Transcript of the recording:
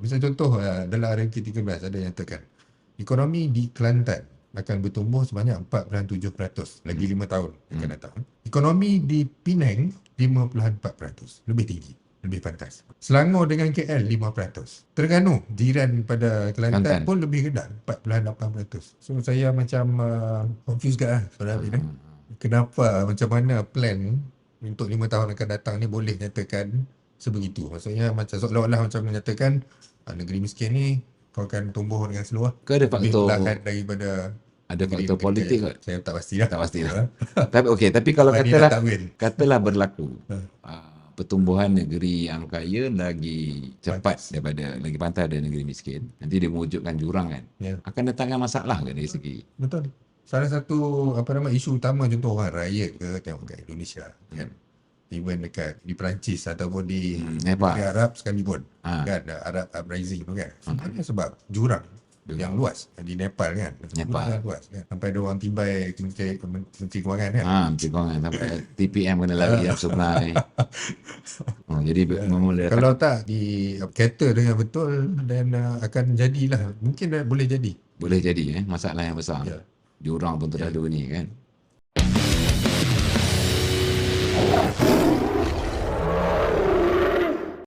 Misal contoh dalam RMK13 ada yang nyatakan ekonomi di Kelantan akan bertumbuh sebanyak 4.7% lagi 5 tahun akan datang. Ekonomi di Penang 5.4%, lebih tinggi, lebih pantas. Selangor dengan KL 5%. Terengganu jiran pada Kelantan pun lebih rendah 4.8%. So saya macam confused lah Saudara Amin. Kenapa, macam mana plan untuk 5 tahun akan datang ni boleh nyatakan sebegitu. Maksudnya macam seolah-olah macam menyatakan negeri miskin ni kau akan tumbuh dengan slow Ke ada lebih faktor, perlahan daripada ada faktor politik kot? Saya tak pasti lah. Tak pastilah. Tapi kalau katalah berlaku pertumbuhan negeri yang kaya lagi cepat daripada, lagi pantas dari negeri miskin, nanti dia mewujudkan jurang kan, akan datangkan masalah ke dari segi? Betul. Salah satu isu utama contoh orang riot ke tengok kat Indonesia kan, even dekat di Perancis ataupun di negara Arab sekalipun kan, Arab Uprising tu kan, sebenarnya sebab jurang yang luas di Nepal kan, Nepal luas kan, sampai ada orang tibai Menteri Kewangan kan, Menteri Kewangan sampai TPM kena lari dalam sebelah. Jadi kalau tak di cater dengan betul dan akan jadilah, mungkin boleh jadi masalah yang besar. Jurang pun terlalu ni kan.